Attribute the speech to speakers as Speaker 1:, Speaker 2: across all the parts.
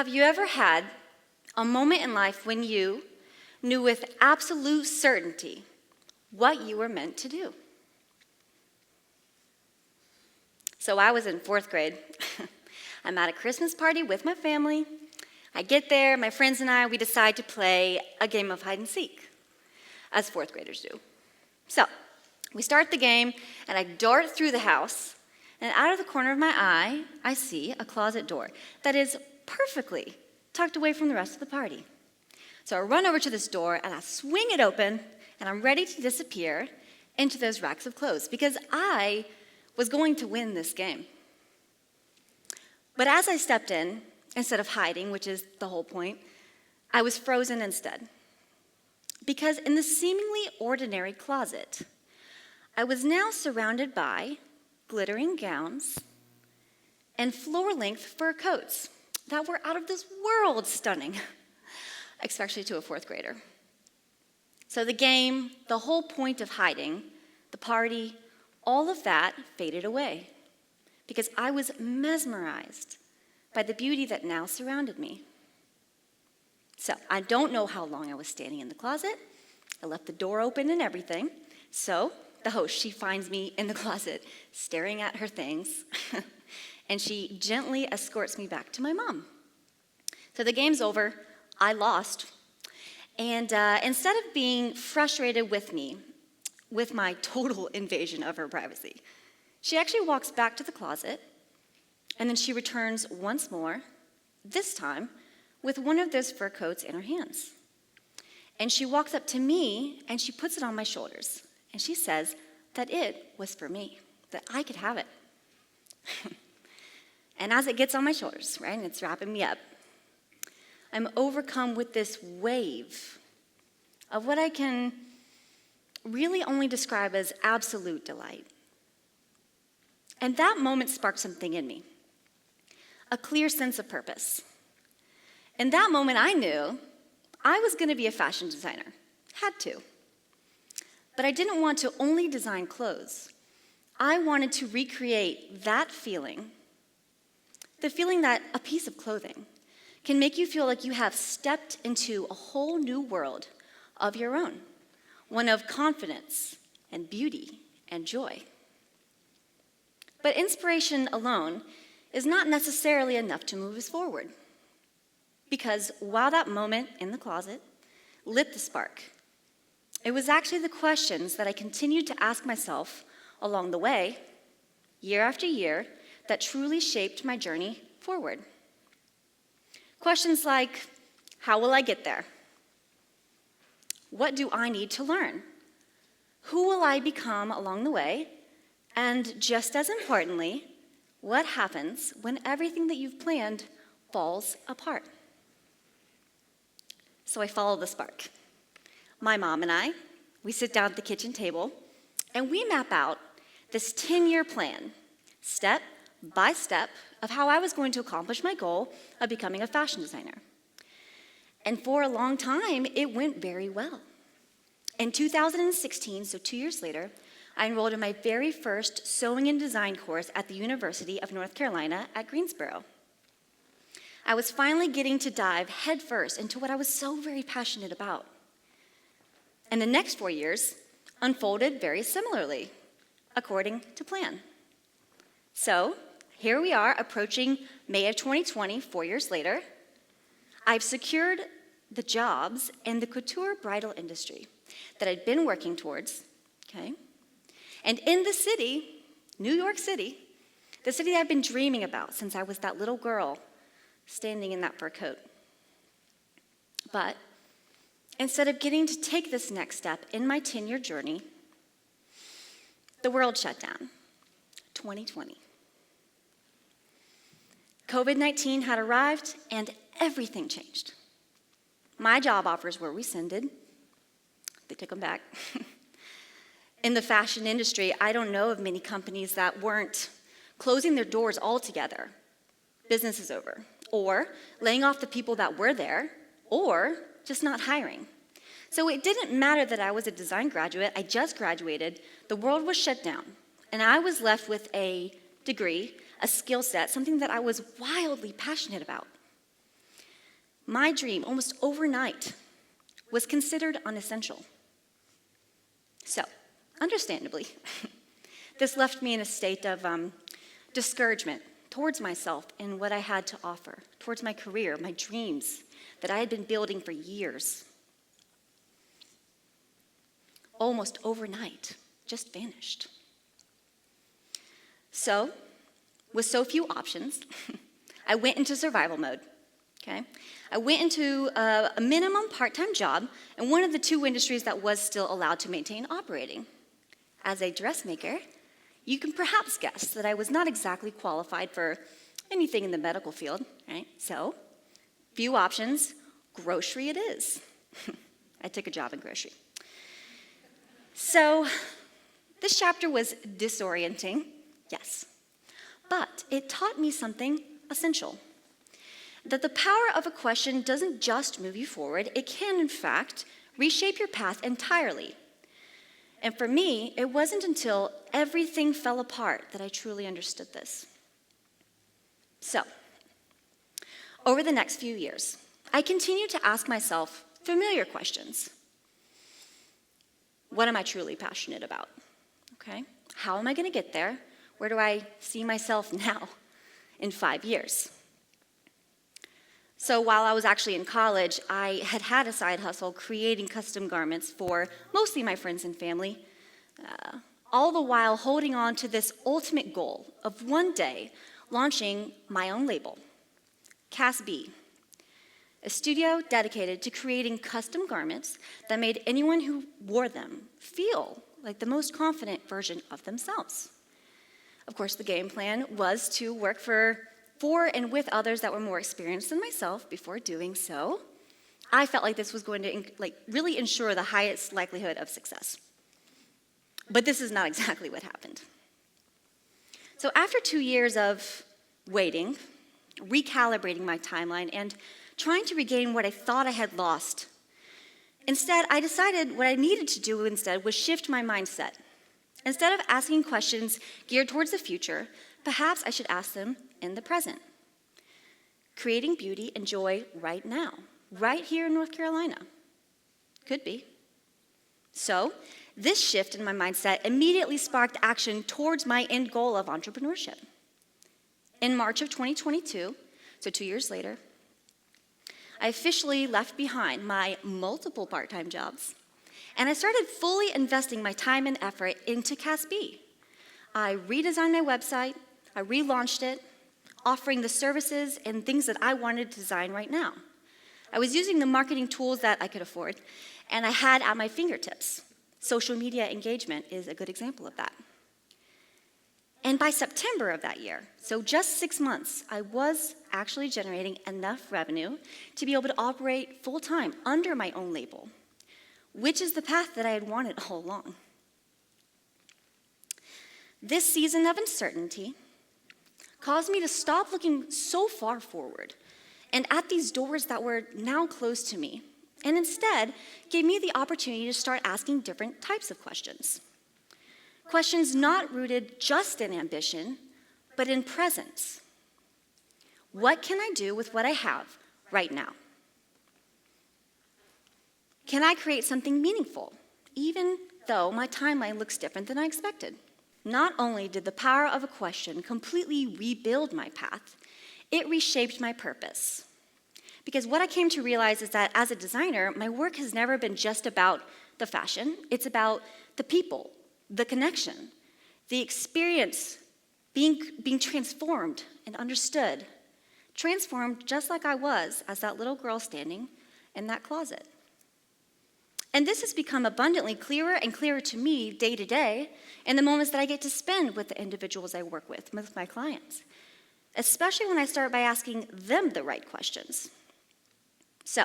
Speaker 1: Have you ever had a moment in life when you knew with absolute certainty what you were meant to do? So I was in 4th grade. I'm at a Christmas party with my family. I get there, my friends and I, we decide to play a game of hide and seek, as 4th graders do. So we start the game, and I dart through the house, and out of the corner of my eye, I see a closet door that is perfectly tucked away from the rest of the party. So I run over to this door, and I swing it open, and I'm ready to disappear into those racks of clothes because I was going to win this game. But as I stepped in, instead of hiding, which is the whole point, I was frozen instead. Because in the seemingly ordinary closet, I was now surrounded by glittering gowns and floor-length fur coats that were out of this world stunning, especially to a 4th grader. So the game, the whole point of hiding, the party, all of that faded away because I was mesmerized by the beauty that now surrounded me. So I don't know how long I was standing in the closet. I left the door open and everything. So the host, she finds me in the closet staring at her things, and she gently escorts me back to my mom. So the game's over. I lost. And instead of being frustrated with me, with my total invasion of her privacy, she actually walks back to the closet, and then she returns once more, this time with one of those fur coats in her hands. And she walks up to me, and she puts it on my shoulders, and she says that it was for me, that I could have it. And as it gets on my shoulders, right, and it's wrapping me up, I'm overcome with this wave of what I can really only describe as absolute delight. And that moment sparked something in me, a clear sense of purpose. In that moment, I knew I was going to be a fashion designer, had to. But I didn't want to only design clothes. I wanted to recreate that feeling, the feeling that a piece of clothing can make you feel like you have stepped into a whole new world of your own, one of confidence and beauty and joy. But inspiration alone is not necessarily enough to move us forward. Because while that moment in the closet lit the spark, it was actually the questions that I continued to ask myself along the way, year after year, that truly shaped my journey forward. Questions like, how will I get there? What do I need to learn? Who will I become along the way? And just as importantly, what happens when everything that you've planned falls apart? So I follow the spark. My mom and I, we sit down at the kitchen table, and we map out this 10-year plan, step by step, of how I was going to accomplish my goal of becoming a fashion designer. And for a long time, it went very well. In 2016, so 2 years later, I enrolled in my very first sewing and design course at the University of North Carolina at Greensboro. I was finally getting to dive headfirst into what I was so very passionate about. And the next 4 years unfolded very similarly, according to plan. So here we are approaching May of 2020, 4 years later. I've secured the jobs in the couture bridal industry that I'd been working towards, okay? And in the city, New York City, the city I've been dreaming about since I was that little girl standing in that fur coat. But instead of getting to take this next step in my 10-year journey, the world shut down, 2020. COVID-19 had arrived and everything changed. My job offers were rescinded. They took them back. In the fashion industry, I don't know of many companies that weren't closing their doors altogether. Business is over. Or laying off the people that were there, or just not hiring. So it didn't matter that I was a design graduate, I just graduated, the world was shut down, and I was left with a degree, a skill set, something that I was wildly passionate about. my dream, almost overnight, was considered unessential. So, understandably, this left me in a state of discouragement towards myself and what I had to offer, towards my career, my dreams that I had been building for years. Almost overnight, just vanished. So, with so few options, I went into survival mode, okay? I went into a minimum part-time job in one of the two industries that was still allowed to maintain operating. As a dressmaker, you can perhaps guess that I was not exactly qualified for anything in the medical field, right? So, few options, grocery it is. I took a job in grocery. So, this chapter was disorienting, yes, but it taught me something essential. That the power of a question doesn't just move you forward, it can, in fact, reshape your path entirely. And for me, it wasn't until everything fell apart that I truly understood this. So, over the next few years, I continued to ask myself familiar questions. What am I truly passionate about? Okay? How am I going to get there? Where do I see myself now in 5 years? So while I was actually in college, I had a side hustle creating custom garments for mostly my friends and family, all the while holding on to this ultimate goal of one day launching my own label, CassB, a studio dedicated to creating custom garments that made anyone who wore them feel like the most confident version of themselves. Of course, the game plan was to work for and with others that were more experienced than myself before doing so. I felt like this was going to really ensure the highest likelihood of success. But this is not exactly what happened. So after 2 years of waiting, recalibrating my timeline, and trying to regain what I thought I had lost, instead, I decided what I needed to do instead was shift my mindset. Instead of asking questions geared towards the future, perhaps I should ask them in the present. Creating beauty and joy right now, right here in North Carolina. Could be. So, this shift in my mindset immediately sparked action towards my end goal of entrepreneurship. In March of 2022, so 2 years later, I officially left behind my multiple part-time jobs, and I started fully investing my time and effort into CassB. I redesigned my website, I relaunched it, offering the services and things that I wanted to design right now. I was using the marketing tools that I could afford, and I had at my fingertips. Social media engagement is a good example of that. And by September of that year, so just 6 months, I was actually generating enough revenue to be able to operate full-time under my own label, which is the path that I had wanted all along. This season of uncertainty caused me to stop looking so far forward and at these doors that were now closed to me, and instead gave me the opportunity to start asking different types of questions. Questions not rooted just in ambition, but in presence. What can I do with what I have right now? Can I create something meaningful, even though my timeline looks different than I expected? Not only did the power of a question completely rebuild my path, it reshaped my purpose. Because what I came to realize is that as a designer, my work has never been just about the fashion. It's about the people, the connection, the experience being transformed and understood. Transformed just like I was as that little girl standing in that closet. And this has become abundantly clearer and clearer to me day to day in the moments that I get to spend with the individuals I work with my clients, especially when I start by asking them the right questions. So,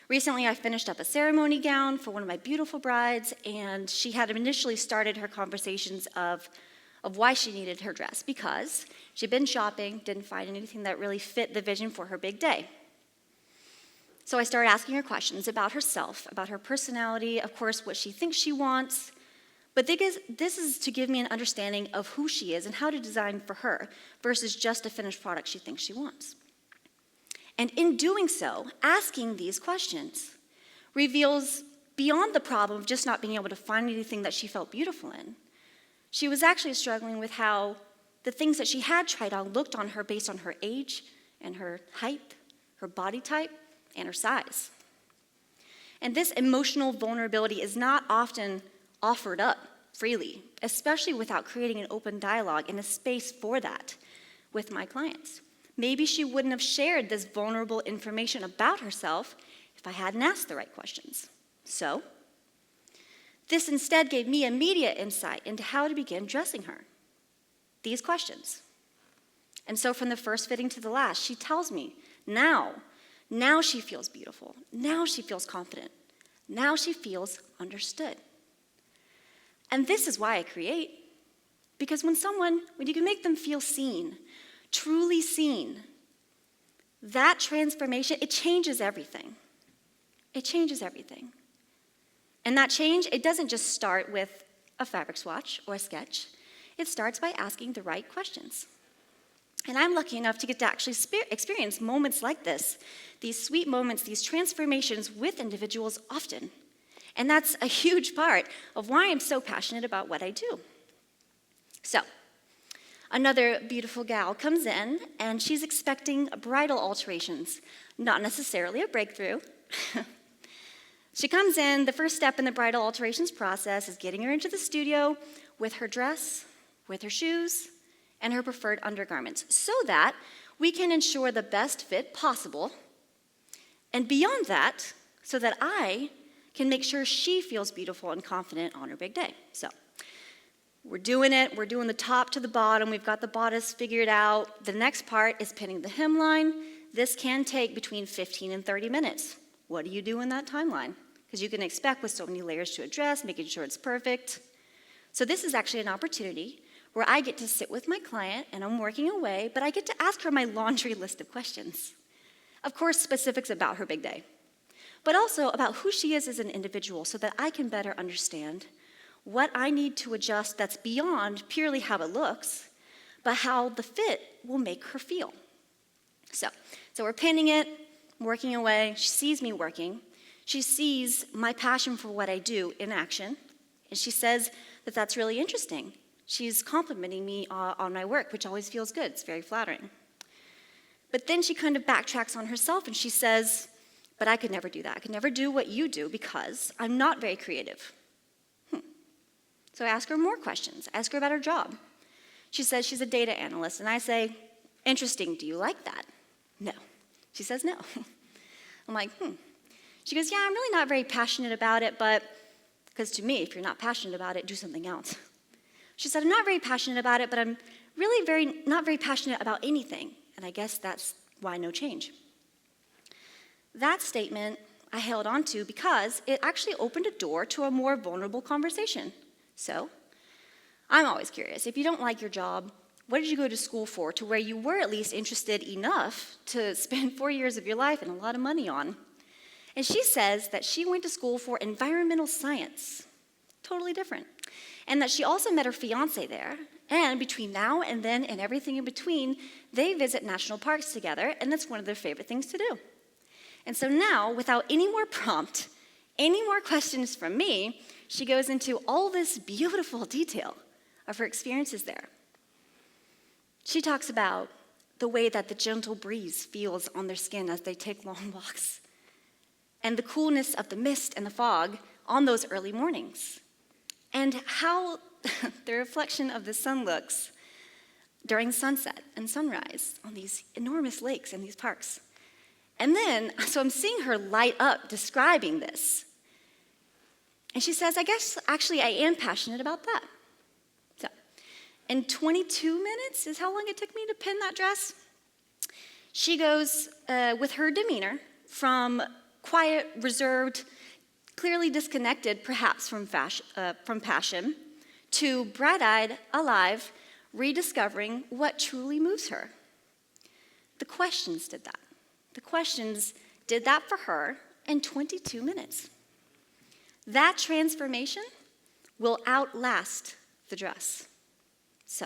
Speaker 1: recently I finished up a ceremony gown for one of my beautiful brides, and she had initially started her conversations of why she needed her dress, because she'd been shopping, didn't find anything that really fit the vision for her big day. So I started asking her questions about herself, about her personality, of course, what she thinks she wants. But this is to give me an understanding of who she is and how to design for her versus just a finished product she thinks she wants. And in doing so, asking these questions reveals beyond the problem of just not being able to find anything that she felt beautiful in. She was actually struggling with how the things that she had tried on looked on her based on her age and her height, her body type, and her size. And this emotional vulnerability is not often offered up freely, especially without creating an open dialogue and a space for that with my clients. Maybe she wouldn't have shared this vulnerable information about herself if I hadn't asked the right questions. So, this instead gave me immediate insight into how to begin dressing her. These questions. And so from the first fitting to the last, she tells me, now she feels beautiful. Now she feels confident. Now she feels understood. And this is why I create. Because when you can make them feel seen, truly seen, that transformation, it changes everything. It changes everything. And that change, it doesn't just start with a fabric swatch or a sketch. It starts by asking the right questions. And I'm lucky enough to get to actually experience moments like this, these sweet moments, these transformations with individuals often. And that's a huge part of why I'm so passionate about what I do. So, another beautiful gal comes in, and she's expecting bridal alterations, not necessarily a breakthrough. She comes in, the first step in the bridal alterations process is getting her into the studio with her dress, with her shoes, and her preferred undergarments, so that we can ensure the best fit possible. And beyond that, so that I can make sure she feels beautiful and confident on her big day. So, we're doing it. We're doing the top to the bottom. We've got the bodice figured out. The next part is pinning the hemline. This can take between 15 and 30 minutes. What do you do in that timeline? Because you can expect with so many layers to a dress, making sure it's perfect. So this is actually an opportunity where I get to sit with my client and I'm working away, but I get to ask her my laundry list of questions. Of course, specifics about her big day, but also about who she is as an individual so that I can better understand what I need to adjust that's beyond purely how it looks, but how the fit will make her feel. So we're pinning it, working away. She sees me working. She sees my passion for what I do in action, and she says that that's really interesting. She's complimenting me on my work, which always feels good. It's very flattering. But then she kind of backtracks on herself, and she says, but I could never do that. I could never do what you do because I'm not very creative. So I ask her more questions. I ask her about her job. She says she's a data analyst, and I say, interesting, do you like that? No. She says no. I'm like, She goes, yeah, I'm really not very passionate about it, but, because to me, if you're not passionate about it, do something else. She said, I'm not very passionate about it, but I'm really not very passionate about anything, and I guess that's why no change. That statement I held on to because it actually opened a door to a more vulnerable conversation. So, I'm always curious. If you don't like your job, what did you go to school for to where you were at least interested enough to spend 4 years of your life and a lot of money on? And she says that she went to school for environmental science. Totally different. And that she also met her fiance there. And between now and then and everything in between, they visit national parks together, and that's one of their favorite things to do. And so now, without any more prompt, any more questions from me, she goes into all this beautiful detail of her experiences there. She talks about the way that the gentle breeze feels on their skin as they take long walks, and the coolness of the mist and the fog on those early mornings, and how the reflection of the sun looks during sunset and sunrise on these enormous lakes and these parks. And then, so I'm seeing her light up describing this. And she says, I guess actually I am passionate about that. So, in 22 minutes is how long it took me to pin that dress. She goes with her demeanor from quiet, reserved, clearly disconnected perhaps from passion, to bright-eyed, alive, rediscovering what truly moves her. The questions did that. The questions did that for her in 22 minutes. That transformation will outlast the dress. So,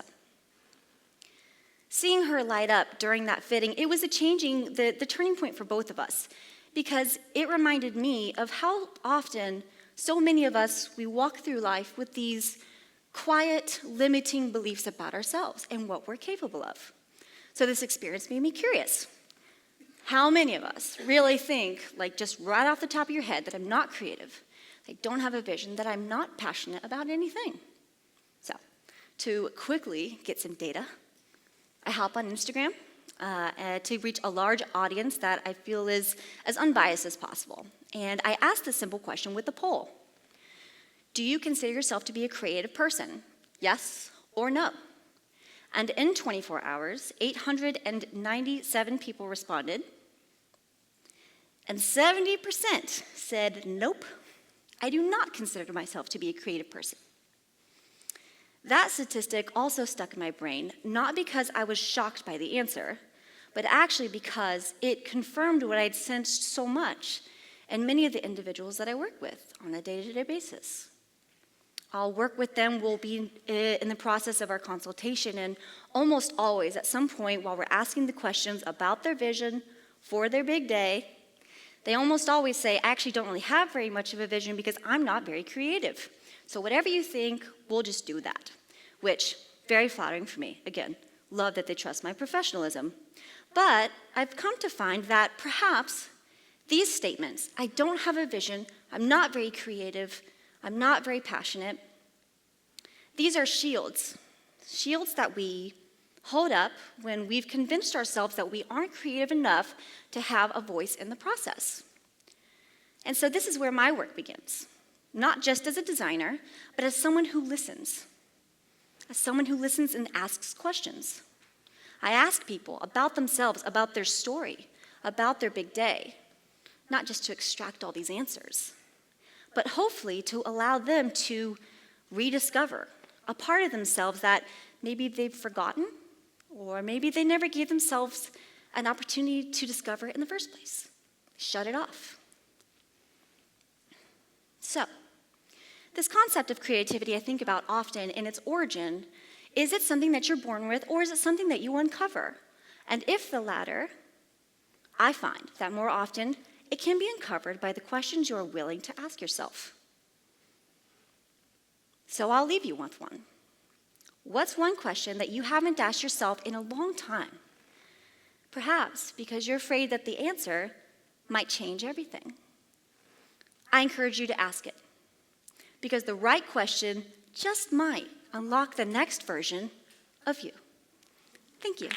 Speaker 1: Seeing her light up during that fitting, it was the turning point for both of us, because it reminded me of how often so many of us, we walk through life with these quiet, limiting beliefs about ourselves and what we're capable of. So this experience made me curious. How many of us really think, like just right off the top of your head, that I'm not creative, I don't have a vision, that I'm not passionate about anything? So, to quickly get some data, I hop on Instagram to reach a large audience that I feel is as unbiased as possible. And I asked this simple question with a poll. Do you consider yourself to be a creative person? Yes or no? And in 24 hours, 897 people responded, and 70% said, nope, I do not consider myself to be a creative person. That statistic also stuck in my brain, not because I was shocked by the answer, but actually because it confirmed what I'd sensed so much in many of the individuals that I work with on a day-to-day basis. I'll work with them, we'll be in the process of our consultation, and almost always at some point while we're asking the questions about their vision for their big day, they almost always say, I actually don't really have very much of a vision because I'm not very creative. So whatever you think, we'll just do that, which, very flattering for me. Again, love that they trust my professionalism. But I've come to find that perhaps these statements, I don't have a vision, I'm not very creative, I'm not very passionate, these are shields that we hold up when we've convinced ourselves that we aren't creative enough to have a voice in the process. And so this is where my work begins. Not just as a designer, but as someone who listens. As someone who listens and asks questions. I ask people about themselves, about their story, about their big day, not just to extract all these answers, but hopefully to allow them to rediscover a part of themselves that maybe they've forgotten, or maybe they never gave themselves an opportunity to discover it in the first place. Shut it off. So, this concept of creativity I think about often in its origin. Is it something that you're born with, or is it something that you uncover? And if the latter, I find that more often it can be uncovered by the questions you are willing to ask yourself. So I'll leave you with one. What's one question that you haven't asked yourself in a long time? Perhaps because you're afraid that the answer might change everything. I encourage you to ask it, because the right question just might unlock the next version of you. Thank you.